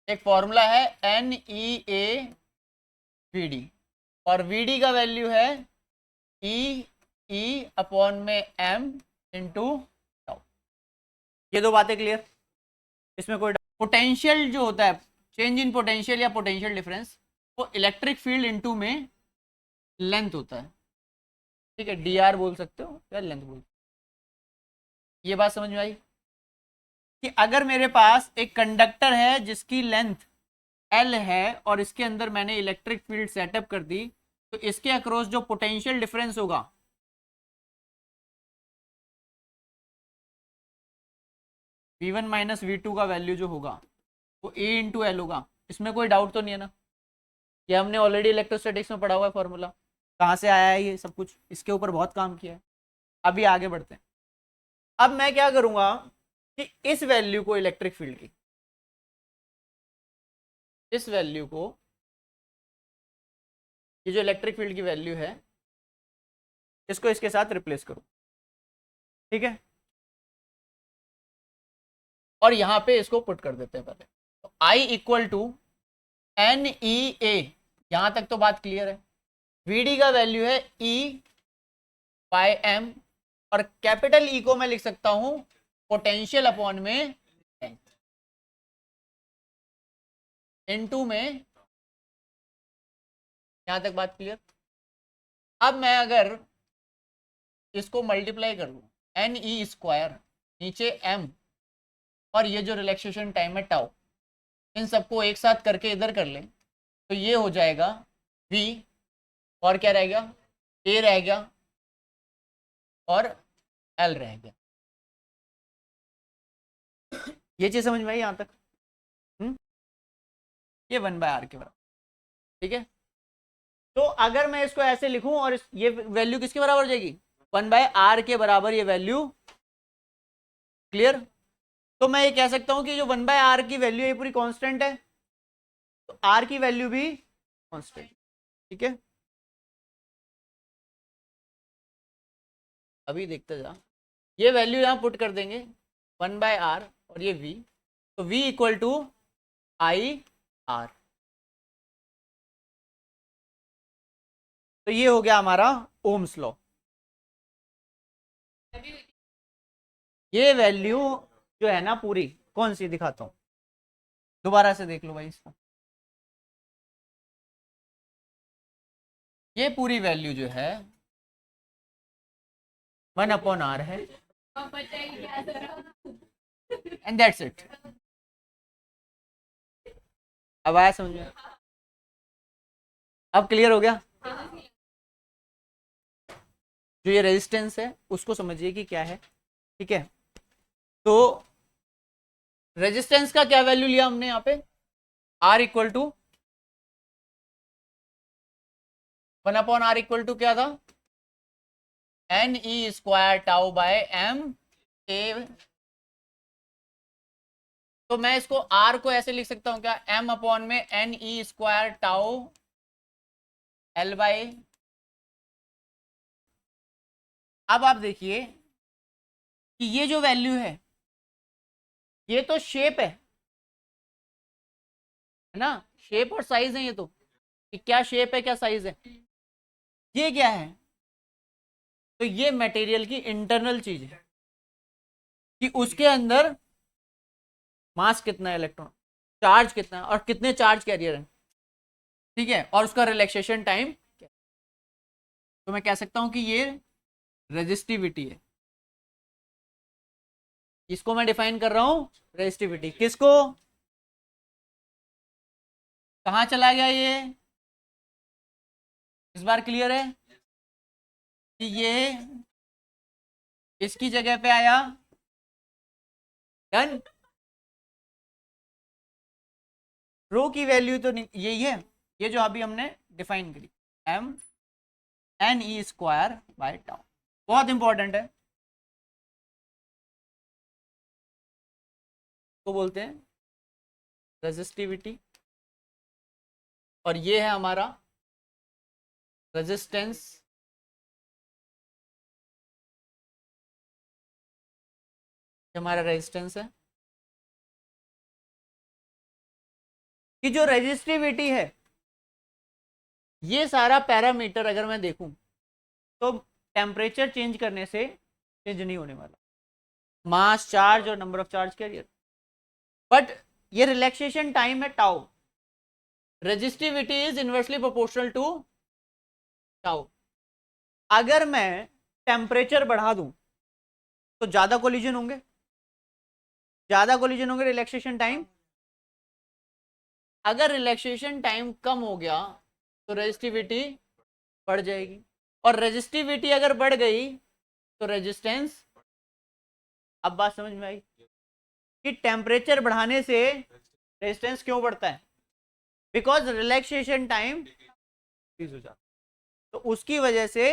एक फॉर्मूला है NEAVD, और VD का वैल्यू है E/m इंटू टाउ। ये दो बातें क्लियर? इसमें कोई पोटेंशियल जो होता है, चेंज इन पोटेंशियल या पोटेंशियल डिफरेंस, वो इलेक्ट्रिक फील्ड इनटू में लेंथ होता है। ठीक है, DR बोल सकते हो या लेंथ बोल सकते हो। ये बात समझ में आई कि अगर मेरे पास एक कंडक्टर है जिसकी लेंथ L है और इसके अंदर मैंने इलेक्ट्रिक फील्ड सेटअप कर दी, तो इसके अक्रॉस जो पोटेंशियल डिफरेंस होगा V1 माइनस V2 का वैल्यू जो होगा वो A इंटू एल होगा। इसमें कोई डाउट तो नहीं है ना? ये हमने ऑलरेडी इलेक्ट्रोस्टैटिक्स में पढ़ा हुआ है फॉर्मूला। कहाँ से आया है ये सब कुछ, इसके ऊपर बहुत काम किया है। अभी आगे बढ़ते हैं। अब मैं क्या करूंगा कि इस वैल्यू को इलेक्ट्रिक फील्ड की, इस वैल्यू को, ये जो इलेक्ट्रिक फील्ड की वैल्यू है, इसको इसके साथ रिप्लेस करूं। ठीक है, और यहां पे इसको पुट कर देते हैं पहले। तो I इक्वल टू NEA, यहां तक तो बात क्लियर है। VD का वैल्यू है E/m, और कैपिटल E को मैं लिख सकता हूं पोटेंशियल अपॉन में इनटू में। यहां तक बात क्लियर? अब मैं अगर इसको मल्टीप्लाई कर दूं, NE², नीचे m, और ये जो रिलैक्सेशन टाइम है टाउ, इन सबको एक साथ करके इधर कर लें, तो ये हो जाएगा V, और क्या रह गया, A रह गया, और L रह गया। ये चीज समझ में आई यहां तक? ये 1/r के बराबर। ठीक है, तो अगर मैं इसको ऐसे लिखूं और ये वैल्यू किसके बराबर हो जाएगी, 1/r के बराबर ये वैल्यू। क्लियर? तो मैं ये कह सकता हूं कि जो 1/r की वैल्यू है ये पूरी कांस्टेंट है, तो r की वैल्यू भी कांस्टेंट। ठीक है, अभी देखते जा, ये वैल्यू यहां पुट कर देंगे 1/r, और ये v, तो v इक्वल टू I/r। तो ये हो गया हमारा ओम्स लॉ। ये वैल्यू जो है ना पूरी, कौन सी दिखाता हूं, दोबारा से देख लो भाई इसको। ये पूरी वैल्यू जो है 1/r है, एंड दैट्स इट। अब आया समझ में? अब क्लियर हो गया? जो ये रेजिस्टेंस है उसको समझिए कि क्या है। ठीक है, तो रेजिस्टेंस का क्या वैल्यू लिया हमने यहाँ पे, R equal to 1/r equal to क्या था, NE² tau bye m a। तो मैं इसको R को ऐसे लिख सकता हूं क्या, m अपॉन में NE² टाउ L बाय। अब आप देखिए कि ये जो वैल्यू है ये तो शेप है ना, शेप और साइज है ये तो, कि क्या शेप है क्या साइज है। ये क्या है, तो ये मटेरियल की इंटरनल चीज है कि उसके अंदर मास कितना है, इलेक्ट्रॉन चार्ज कितना है, और कितने चार्ज कैरियर है। ठीक है, और उसका रिलैक्सेशन टाइम क्या। तो मैं कह सकता हूं कि ये रेजिस्टिविटी है। इसको मैं डिफाइन कर रहा हूं रेजिस्टिविटी, किसको, कहां चला गया ये, इस बार क्लियर है कि ये इसकी जगह पे आया। डन। रो की वैल्यू तो यही है, ये जो अभी हमने डिफाइन करी, m(NE²/टाउ), बहुत इंपॉर्टेंट है, तो बोलते हैं रेजिस्टिविटी। और ये है हमारा रेजिस्टेंस, हमारा रेजिस्टेंस है। कि जो रेजिस्टिविटी है, ये सारा पैरामीटर अगर मैं देखूं तो टेम्परेचर चेंज करने से चेंज नहीं होने वाला, मास, चार्ज और number of charge carrier. But ये रिलैक्सेशन टाइम है tau, resistivity is inversely proportional to tau. अगर मैं टेम्परेचर बढ़ा दूं तो ज्यादा कोलिजन होंगे, रिलैक्सेशन टाइम। अगर रिलैक्सेशन टाइम कम हो गया तो रेजिस्टिविटी बढ़ जाएगी, और रेजिस्टिविटी अगर बढ़ गई तो रेजिस्टेंस। अब बात समझ में आई कि टेम्परेचर बढ़ाने से रेजिस्टेंस क्यों बढ़ता है, बिकॉज रिलैक्सेशन टाइम इंक्रीज हो जाता, तो उसकी वजह से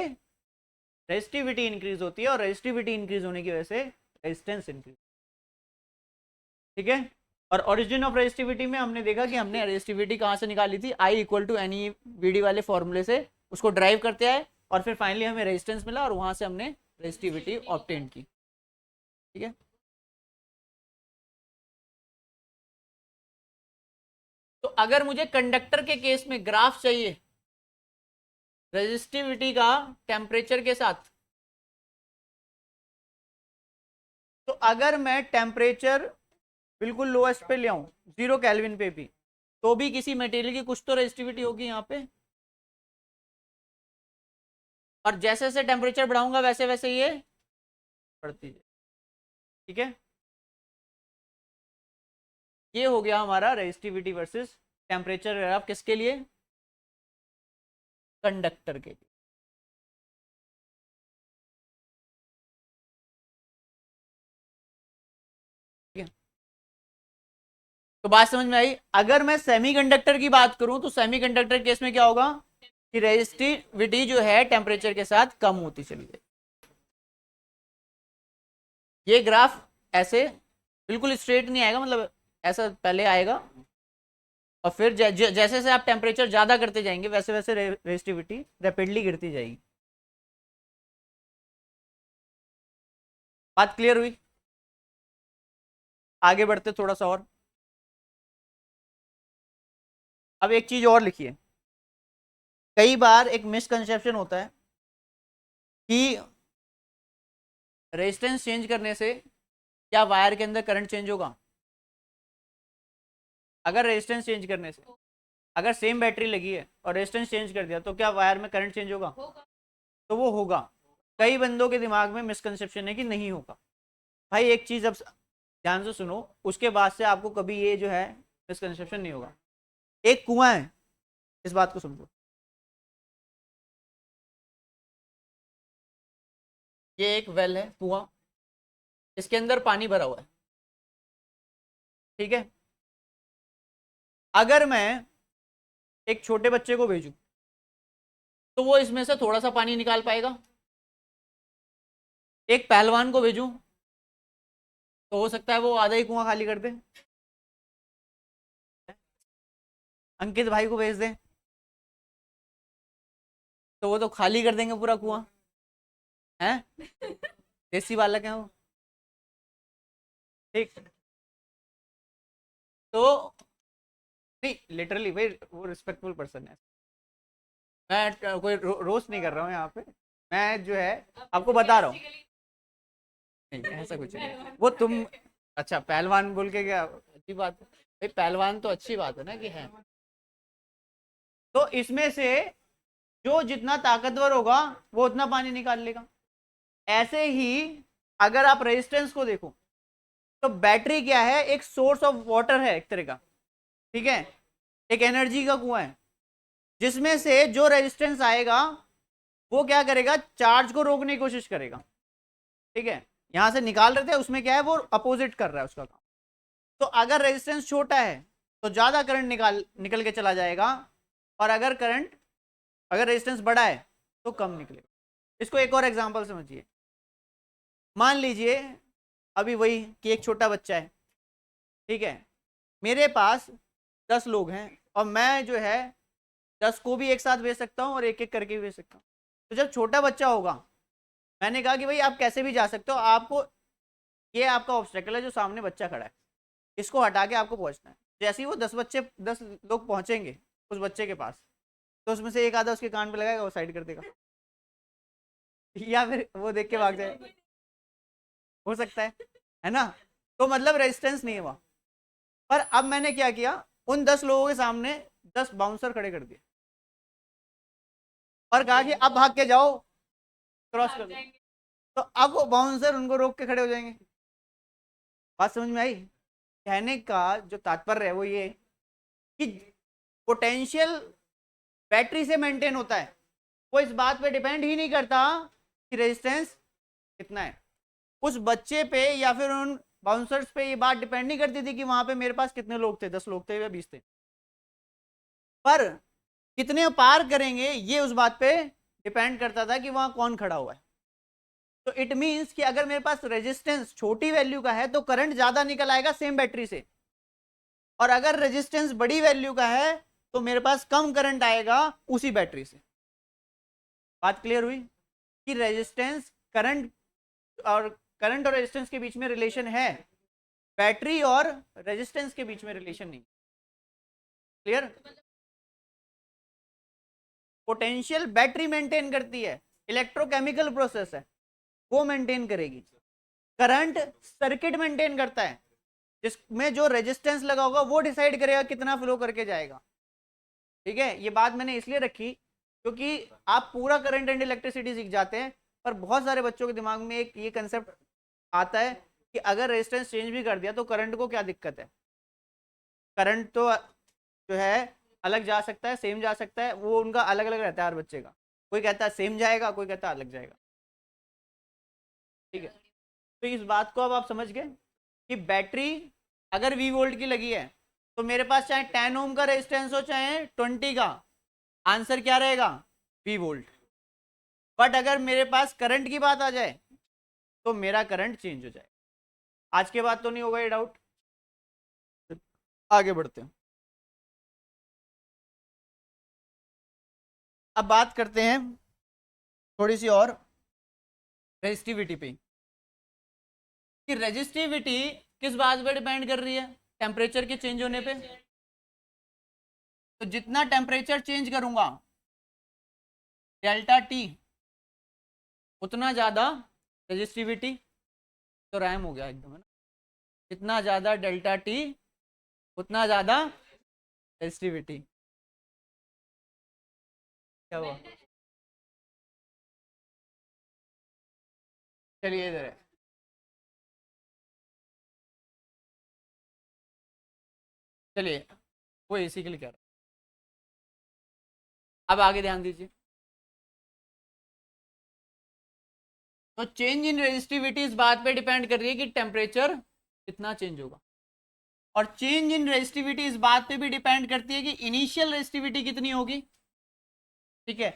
रेजिस्टिविटी इंक्रीज होती है, और रेजिस्टिविटी इंक्रीज होने की वजह से रेजिस्टेंस इंक्रीज। ठीक है, और ओरिजिन ऑफ रेजिस्टिविटी में हमने देखा कि हमने रेजिस्टिविटी कहाँ से निकाली थी, I equal to N E V D वाले फॉर्मूले से, उसको ड्राइव करते आए और फिर फाइनली हमें रेजिस्टेंस मिला और वहां से हमने रेजिस्टिविटी ऑब्टेन की। ठीक है, तो अगर मुझे कंडक्टर के केस में ग्राफ चाहिए रेजिस्टिविटी का टेम्परेचर के साथ, तो अगर मैं टेम्परेचर बिल्कुल लोएस्ट पे ले आऊं 0 केल्विन पे भी, तो भी किसी मटेरियल की कुछ तो रेजिस्टिविटी होगी यहाँ पे, और जैसे जैसे टेम्परेचर बढ़ाऊंगा वैसे वैसे ये बढ़ती है। ठीक है, ये हो गया हमारा रेजिस्टिविटी वर्सेस टेम्परेचर ग्राफ, किसके लिए, कंडक्टर के लिए। ठीक है, तो बात समझ में आई। अगर मैं सेमीकंडक्टर की बात करूं तो सेमीकंडक्टर केस में क्या होगा कि रेजिस्टिविटी जो है टेम्परेचर के साथ कम होती चली जाएगी। ये ग्राफ ऐसे बिल्कुल स्ट्रेट नहीं आएगा, मतलब ऐसा पहले आएगा और फिर जैसे जैसे आप टेम्परेचर ज्यादा करते जाएंगे वैसे वैसे रेजिस्टिविटी रैपिडली गिरती जाएगी। बात क्लियर हुई? आगे बढ़ते थोड़ा सा और। अब एक चीज और लिखिए, कई बार एक मिसकंसेप्शन होता है कि रेजिस्टेंस चेंज करने से क्या वायर के अंदर करंट चेंज होगा। अगर रेजिस्टेंस चेंज करने से, अगर सेम बैटरी लगी है और रेजिस्टेंस चेंज कर दिया तो क्या वायर में करंट चेंज होगा? तो वो होगा। कई बंदों के दिमाग में मिसकंसेप्शन है कि नहीं होगा। भाई एक चीज अब ध्यान से सुनो, उसके बाद से आपको कभी ये जो है मिसकंसेप्शन नहीं होगा। एक कुआं है, इस बात को समझो, ये एक वेल है, कुआं, इसके अंदर पानी भरा हुआ है। ठीक है, अगर मैं एक छोटे बच्चे को भेजूं तो वो इसमें से थोड़ा सा पानी निकाल पाएगा। एक पहलवान को भेजूं तो हो सकता है वो आधा ही कुआं खाली कर दे। अंकित भाई को भेज दे तो वो तो खाली कर देंगे पूरा कुआं, है देसी बालक है वो। ठीक, तो नहीं लिटरली भाई वो रिस्पेक्टफुल पर्सन है, मैं कोई रोस्ट नहीं कर रहा हूँ यहाँ पे, मैं जो है आपको बता रहा हूँ। नहीं ऐसा कुछ नहीं, वो तुम अच्छा पहलवान बोल के क्या अच्छी बात है भाई, पहलवान तो अच्छी बात है ना कि है। तो इसमें से जो जितना ताकतवर होगा वो उतना पानी निकाल लेगा। ऐसे ही अगर आप रेजिस्टेंस को देखो तो बैटरी क्या है, एक सोर्स ऑफ वाटर है एक तरह का। ठीक है, एक एनर्जी का कुआं है, जिसमें से जो रेजिस्टेंस आएगा वो क्या करेगा, चार्ज को रोकने की कोशिश करेगा। ठीक है, यहां से निकाल रहे थे, उसमें क्या है वो अपोजिट कर रहा है उसका काम। तो अगर रेजिस्टेंस छोटा है तो ज्यादा करंट निकल के चला जाएगा, और अगर रेजिस्टेंस बड़ा है तो कम निकलेगा। इसको एक और एग्जांपल समझिए, मान लीजिए अभी वही कि एक छोटा बच्चा है। ठीक है, मेरे पास 10 लोग हैं और मैं जो है 10 को भी एक साथ भेज सकता हूँ और एक एक करके भी भेज सकता हूँ। तो जब छोटा बच्चा होगा, मैंने कहा कि भाई आप कैसे भी जा सकते हो, आपको ये आपका ऑब्स्टेकल है जो सामने बच्चा खड़ा है, इसको हटा के आपको पहुंचना है। जैसे ही वो 10 लोग पहुंचेंगे उस बच्चे के पास, तो उसमें से एक आधा उसके कान पे लगाएगा, वो साइड कर देगा, या फिर वो देख के भाग जाए, हो सकता है ना। तो मतलब रेजिस्टेंस नहीं है वहां पर। अब मैंने क्या किया, उन 10 लोगों के सामने 10 बाउंसर खड़े कर दिए और कहा कि अब भाग के जाओ, क्रॉस कर दो। तो अब वो बाउंसर उनको रोक के खड़े हो जाएंगे। बात समझ में आई? कहने का जो तात्पर्य है वो ये कि पोटेंशियल बैटरी से मेंटेन होता है, वो इस बात पे डिपेंड ही नहीं करता कि रेजिस्टेंस कितना है। उस बच्चे पे या फिर उन बाउंसर्स पे ये बात डिपेंड नहीं करती थी कि वहां पे मेरे पास कितने लोग थे, 10 लोग थे या 20 थे, पर कितने पार करेंगे ये उस बात पे डिपेंड करता था कि वहां कौन खड़ा हुआ है। तो इट मींस कि अगर मेरे पास रेजिस्टेंस छोटी वैल्यू का है तो करंट ज्यादा निकल आएगा सेम बैटरी से, और अगर रेजिस्टेंस बड़ी वैल्यू का है तो मेरे पास कम करंट आएगा उसी बैटरी से। बात क्लियर हुई कि रेजिस्टेंस करंट और रेजिस्टेंस के बीच में रिलेशन है, बैटरी और रेजिस्टेंस के बीच में रिलेशन नहीं। क्लियर? पोटेंशियल बैटरी मेंटेन करती है, इलेक्ट्रोकेमिकल प्रोसेस है, वो मेंटेन करेगी। करंट सर्किट मेंटेन करता है, जिसमें जो रेजिस्टेंस लगा होगा वो डिसाइड करेगा कितना फ्लो करके जाएगा। ठीक है, ये बात मैंने इसलिए रखी क्योंकि आप पूरा करंट एंड इलेक्ट्रिसिटी सीख जाते हैं, पर बहुत सारे बच्चों के दिमाग में एक ये कंसेप्ट आता है कि अगर रेजिस्टेंस चेंज भी कर दिया तो करंट को क्या दिक्कत है। करंट तो जो है अलग जा सकता है, सेम जा सकता है, वो उनका अलग अलग रहता है हर बच्चे का। कोई कहता है सेम जाएगा, कोई कहता है अलग जाएगा। ठीक है, तो इस बात को अब आप समझ गए कि बैटरी अगर वी वोल्ट की लगी है तो मेरे पास चाहे 10 ओम का रेजिस्टेंस हो चाहे 20 का, आंसर क्या रहेगा? V volt. बट अगर मेरे पास करंट की बात आ जाए तो मेरा करंट चेंज हो जाए। आज के बाद तो नहीं होगा ये डाउट। आगे बढ़ते हैं। अब बात करते हैं थोड़ी सी और रेजिस्टिविटी पे, कि रेजिस्टिविटी किस बात पे डिपेंड कर रही है? टेम्परेचर के चेंज होने पे। तो जितना टेम्परेचर चेंज करूंगा डेल्टा टी, उतना ज्यादा रेजिस्टिविटी। तो रैम हो गया एकदम, है ना? जितना ज्यादा डेल्टा टी उतना ज्यादा रेजिस्टिविटी। क्या हुआ? चलिए इधर है। चलिए, वो एसी के लिए कह रहा है। अब आगे ध्यान दीजिए। तो चेंज इन रेजिस्टिविटी इस बात पे डिपेंड कर रही है कि टेम्परेचर कितना चेंज होगा, और चेंज इन रेजिस्टिविटी इस बात पे भी डिपेंड करती है कि इनिशियल रेजिस्टिविटी कितनी होगी। ठीक है,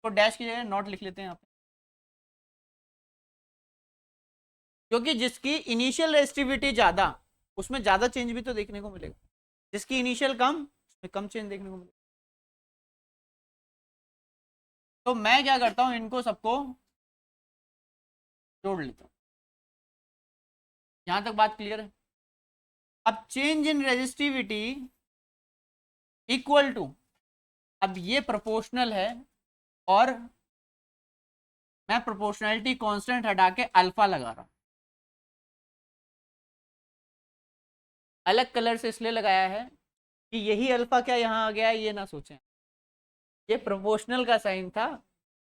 तो डैश की जगह नॉट लिख लेते हैं यहाँ पे, क्योंकि जिसकी इनिशियल रेजिस्टिविटी ज्यादा उसमें ज्यादा चेंज भी तो देखने को मिलेगा, जिसकी इनिशियल कम उसमें कम चेंज देखने को मिलेगा। तो मैं क्या करता हूँ, इनको सबको जोड़ लेता हूँ। यहां तक बात क्लियर है? अब change in resistivity equal to, अब ये प्रोपोर्शनल है और मैं प्रोपोर्शनैलिटी कांस्टेंट हटा के अल्फा लगा रहा हूं। अलग कलर से इसलिए लगाया है कि यही अल्फा क्या यहाँ आ गया है ये ना सोचें, ये प्रोपोर्शनल का साइन था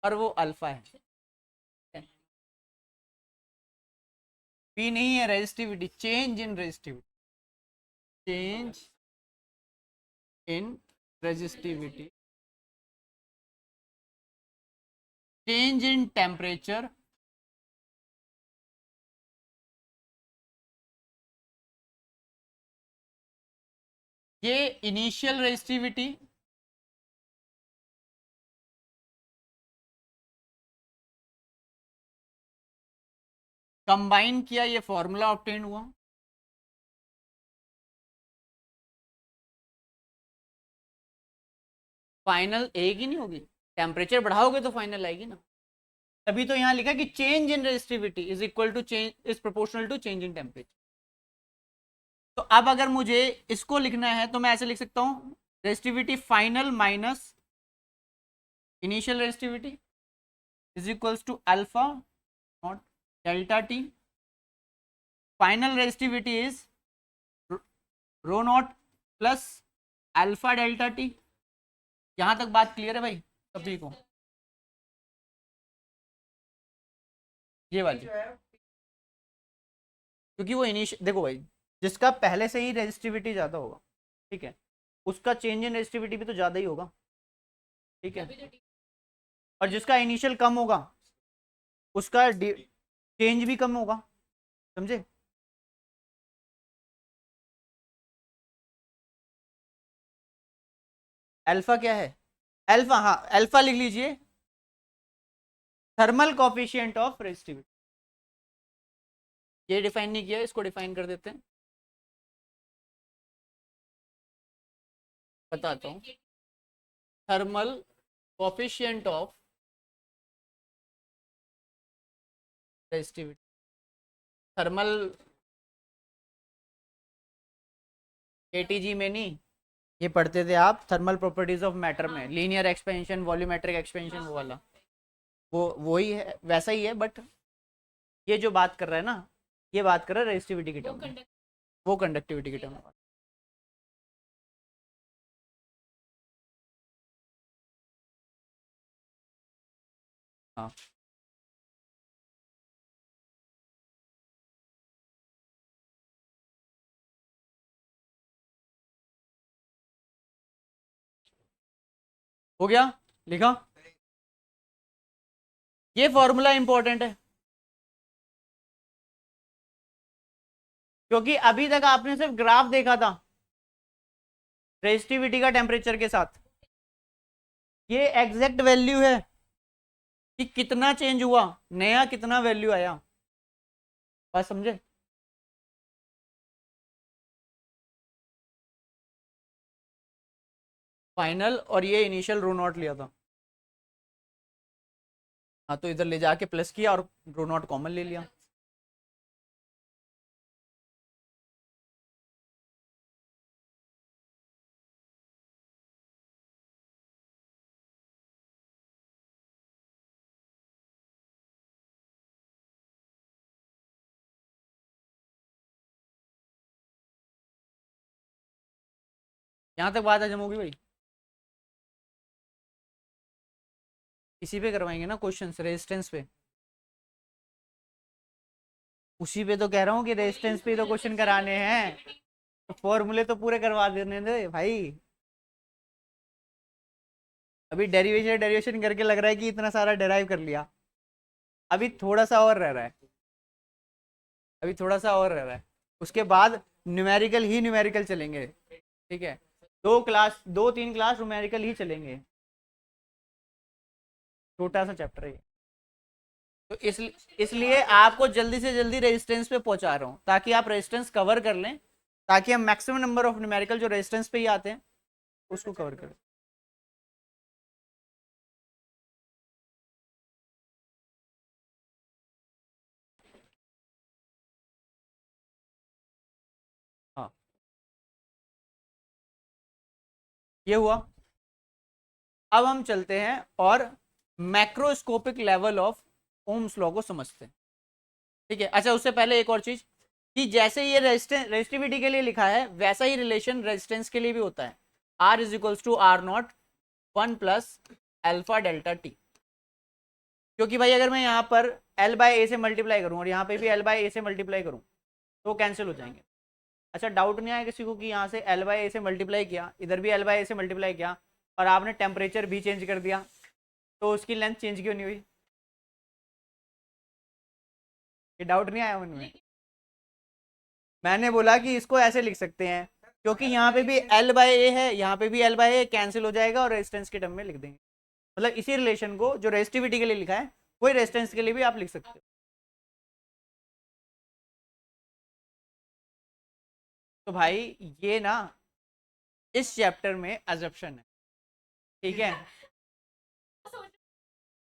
और वो अल्फा है। पी नहीं है resistivity, change in resistivity, change in resistivity, change in temperature, ये इनिशियल रेजिस्टिविटी, कंबाइन किया, ये फॉर्मूला ऑब्टेन हुआ। फाइनल एक ही नहीं होगी, टेम्परेचर बढ़ाओगे तो फाइनल आएगी ना। तभी तो यहां लिखा कि change in resistivity is equal to change is proportional to change in temperature. तो अब अगर मुझे इसको लिखना है तो मैं ऐसे लिख सकता हूं, resistivity final minus initial resistivity is equals to alpha not delta T. Final resistivity is rho not plus alpha delta T. यहां तक बात क्लियर है भाई सभी को? ये वाली, क्योंकि वो इनिशियल, देखो भाई, जिसका पहले से ही रेजिस्टिविटी ज्यादा होगा, ठीक है, उसका चेंज इन रेजिस्टिविटी भी तो ज्यादा ही होगा, ठीक है, और जिसका इनिशियल कम होगा उसका चेंज भी कम होगा. समझे? अल्फा क्या है? अल्फा, हाँ अल्फा लिख लीजिए, थर्मल कॉफिशिएंट ऑफ रेजिस्टिविटी. ये डिफाइन नहीं किया, इसको डिफाइन कर देते हैं, बताता हूं. Thermal coefficient of resistivity, thermal KTG में नहीं, ये पढ़ते थे आप थर्मल प्रॉपर्टीज ऑफ मैटर में, लीनियर एक्सपेंशन, वॉल्यूमेट्रिक एक्सपेंशन, वो वाला, वो वही है, वैसा ही है, बट ये जो बात कर रहा है ना, ये बात कर रहा है रेजिस्टिविटी की टर्म में, वो कंडक्टिविटी की टर्म में. हाँ हो गया, लिखा. ये फॉर्मूला इंपॉर्टेंट है क्योंकि अभी तक आपने सिर्फ ग्राफ देखा था रेजिस्टिविटी का टेम्परेचर के साथ. ये एग्जैक्ट वैल्यू है कि कितना चेंज हुआ, नया कितना वैल्यू आया. बात समझे? फाइनल और ये इनिशियल रो नॉट लिया था. हाँ तो इधर ले जाके प्लस किया और रो नॉट कॉमन ले लिया. यहां तक बात हजम होगी भाई? इसी पे करवाएंगे ना क्वेश्चन, रेजिस्टेंस पे. उसी पे तो कह रहा हूँ कि रेजिस्टेंस पे तो क्वेश्चन कराने हैं, तो फॉर्मूले तो पूरे करवा देने दे भाई. अभी डेरिवेशन डेरिवेशन करके लग रहा है कि इतना सारा डेराइव कर लिया. अभी थोड़ा सा और रह रहा है, अभी थोड़ा सा और रह रहा है, उसके बाद न्यूमेरिकल ही न्यूमेरिकल चलेंगे. ठीक है, 2 क्लास, 2-3 क्लास न्यूमेरिकल ही चलेंगे. छोटा सा चैप्टर है ये. तो इसलिए आपको जल्दी से जल्दी रेजिस्टेंस पे पहुंचा रहा हूं ताकि आप रेजिस्टेंस कवर कर लें, ताकि हम मैक्सिमम नंबर ऑफ न्यूमेरिकल जो रेजिस्टेंस पे ही आते हैं उसको कवर करें. हाँ ये हुआ. अब हम चलते हैं और macroscopic level of Ohm's law को समझते हैं. ठीक है, अच्छा उससे पहले एक और चीज, कि जैसे ये रेजिस्टिविटी के लिए लिखा है वैसा ही रिलेशन रेजिस्टेंस के लिए भी होता है. R is equals to R not 1 plus alpha delta T. क्योंकि भाई अगर मैं यहाँ पर L बाय ए से मल्टीप्लाई करूँ और यहाँ पे भी L बाय ए से मल्टीप्लाई करूँ तो कैंसिल हो जाएंगे. अच्छा डाउट नहीं आया किसी को कि यहाँ से L बाय ए से मल्टीप्लाई किया, इधर भी L बाय ए से मल्टीप्लाई किया और आपने टेम्परेचर भी चेंज कर दिया, तो उसकी लेंथ चेंज क्यों नहीं हुई? ये डाउट नहीं आया उनमें? मैंने बोला कि इसको ऐसे लिख सकते हैं क्योंकि यहाँ पे भी L बाय ए है, यहाँ पे भी L बाय ए कैंसिल हो जाएगा और रेजिस्टेंस के टर्म में लिख देंगे. मतलब इसी रिलेशन को जो रेजिस्टिविटी के लिए लिखा है वही रेजिस्टेंस के लिए भी आप लिख सकते हो. तो भाई ये ना इस चैप्टर में अजप्शन है, ठीक है,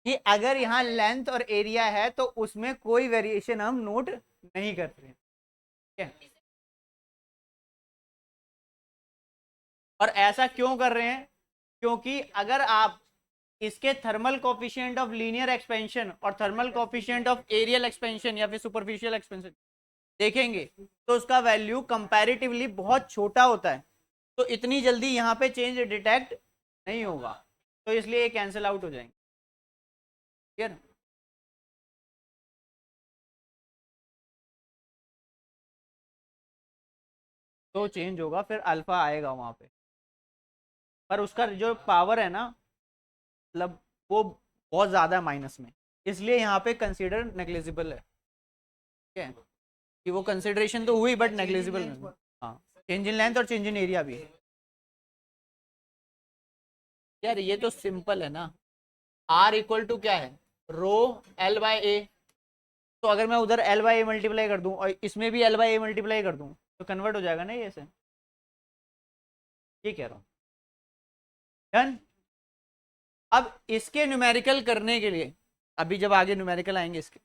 कि अगर यहाँ लेंथ और एरिया है तो उसमें कोई वेरिएशन हम नोट नहीं करते हैं. ठीक है, और ऐसा क्यों कर रहे हैं? क्योंकि अगर आप इसके thermal coefficient of linear expansion और thermal coefficient of areal expansion या फिर सुपरफिशियल एक्सपेंशन देखेंगे तो उसका वैल्यू कंपैरेटिवली बहुत छोटा होता है, तो इतनी जल्दी यहाँ पे चेंज डिटेक्ट नहीं होगा, तो इसलिए ये कैंसिल आउट हो जाएंगे। क्लियर? तो चेंज होगा, फिर अल्फा आएगा वहां पे, पर उसका जो पावर है ना, मतलब वो बहुत ज्यादा है माइनस में, इसलिए यहाँ पे कंसीडर नेग्लिजिबल है। ठीक है, कि वो कंसिडरेशन तो हुई बट नेग्लिजिबल। हाँ, चेंज इन लेंथ और चेंज इन एरिया भी। यार ये तो सिंपल है ना, आर इक्वल टू क्या है, रो एल बाई ए। तो अगर मैं उधर एल बाई ए मल्टीप्लाई कर दूं और इसमें भी एल बाई ए मल्टीप्लाई कर दूं तो कन्वर्ट हो जाएगा ना ये से, ये कह रहा हूँ। डन। अब इसके न्यूमेरिकल करने के लिए, अभी जब आगे न्यूमेरिकल आएंगे इसके,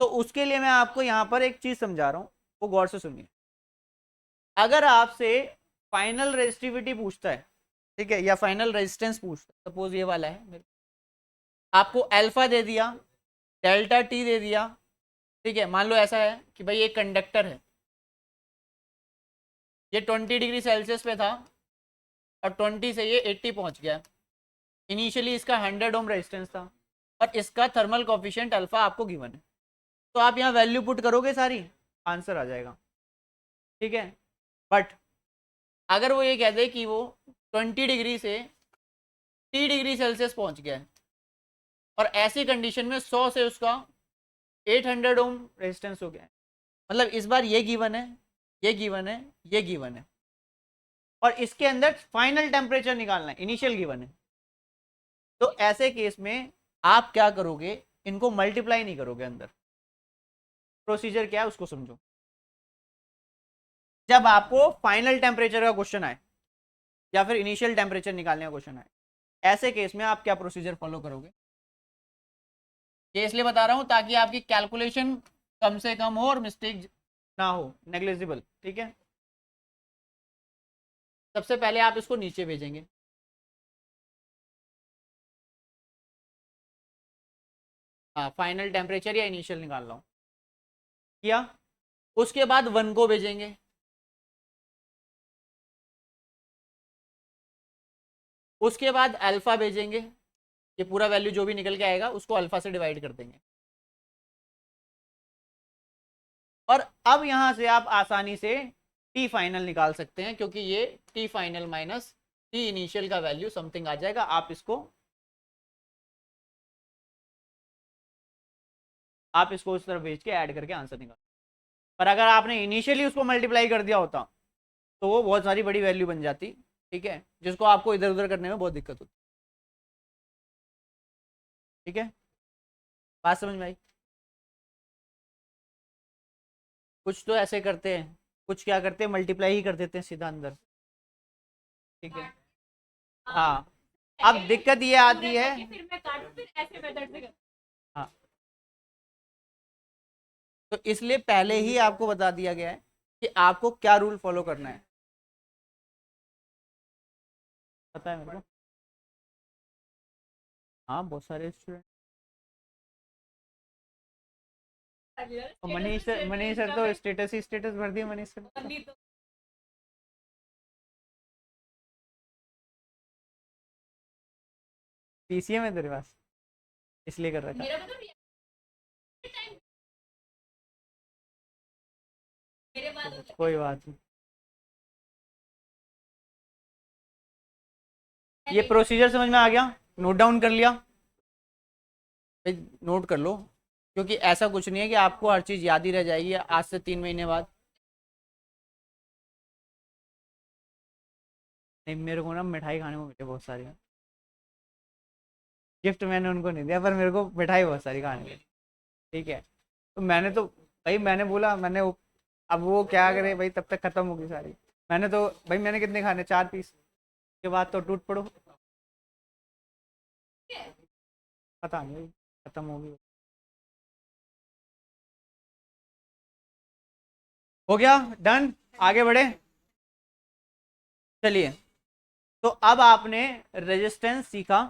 तो उसके लिए मैं आपको यहाँ पर एक चीज समझा रहा हूँ, वो गौर से सुनिए। अगर आपसे फाइनल रेजिस्टिविटी पूछता है, ठीक है, या फाइनल रेजिस्टेंस पूछता है, सपोज ये वाला है, आपको अल्फा दे दिया, डेल्टा टी दे दिया, ठीक है, मान लो ऐसा है कि भाई एक कंडक्टर है, ये 20 डिग्री सेल्सियस पे था और 20 से ये 80 पहुंच गया। इनिशियली इसका 100 ओम रेजिस्टेंस था और इसका थर्मल कोफिशिएंट अल्फा आपको गिवन है, तो आप यहाँ वैल्यू पुट करोगे सारी, आंसर आ जाएगा। ठीक है, बट अगर वो ये कह दे कि वो 20 डिग्री से 30 डिग्री सेल्सियस पहुंच गया है और ऐसी कंडीशन में 100 से उसका 800 ओम रेजिस्टेंस हो गया है, मतलब इस बार ये गिवन है, ये गिवन है, ये गिवन है, और इसके अंदर फाइनल टेम्परेचर निकालना है, इनिशियल गिवन है। तो ऐसे केस में आप क्या करोगे, इनको मल्टीप्लाई नहीं करोगे अंदर। प्रोसीजर क्या है उसको समझो। जब आपको फाइनल टेम्परेचर का क्वेश्चन आए या फिर इनिशियल टेम्परेचर निकालने का क्वेश्चन आए, ऐसे केस में आप क्या प्रोसीजर फॉलो करोगे? ये इसलिए बता रहा हूं ताकि आपकी कैलकुलेशन कम से कम हो और मिस्टेक ना हो, नेग्लिजिबल। ठीक है, सबसे पहले आप इसको नीचे भेजेंगे, हाँ, फाइनल टेम्परेचर या इनिशियल निकाल रहा हूँ, किया। उसके बाद 1 को भेजेंगे, उसके बाद अल्फा भेजेंगे, ये पूरा वैल्यू जो भी निकल के आएगा उसको अल्फा से डिवाइड कर देंगे। और अब यहां से आप आसानी से टी फाइनल निकाल सकते हैं, क्योंकि ये T final minus T initial का वैल्यू समथिंग आ जाएगा। आप इसको उस तरफ भेज के ऐड करके आंसर निकाल। पर अगर आपने इनिशियली उसको मल्टीप्लाई कर दिया होता तो वो बहुत सारी बड़ी वैल्यू बन जाती, ठीक है, जिसको आपको इधर उधर करने में बहुत दिक्कत होती। ठीक है, बात समझ में आई? कुछ तो ऐसे करते हैं, कुछ क्या करते हैं, मल्टीप्लाई ही कर देते हैं सीधा अंदर। ठीक है, हाँ, अब दिक्कत ये आती है, हाँ, तो इसलिए पहले ही आपको बता दिया गया है कि आपको क्या रूल फॉलो करना है, पता है मेरे को। हाँ, बहुत सारे स्टूडेंट, मनीष सर तो स्टेटस ही स्टेटस भर दिया मनीष सर तो। पीसीएम है तेरे पास, इसलिए कर रखा। कोई बात नहीं, ये प्रोसीजर समझ में आ गया, नोट डाउन कर लिया? नोट कर लो, क्योंकि ऐसा कुछ नहीं है कि आपको हर चीज याद ही रह जाएगी आज से 3 महीने बाद। नहीं, मेरे को ना मिठाई खाने को मिले बहुत सारी, गिफ्ट मैंने उनको नहीं दिया, पर मेरे को मिठाई बहुत सारी खाने को। ठीक है, तो मैंने तो, भाई मैंने बोला, अब वो क्या करे भाई, तब तक खत्म होगी सारी। मैंने तो, भाई मैंने कितने खाने, 4 पीस, के बाद तो टूट पड़ो, पता नहीं भाई, खत्म होगी। हो गया, डन, आगे बढ़े, चलिए। तो अब आपने रेजिस्टेंस सीखा,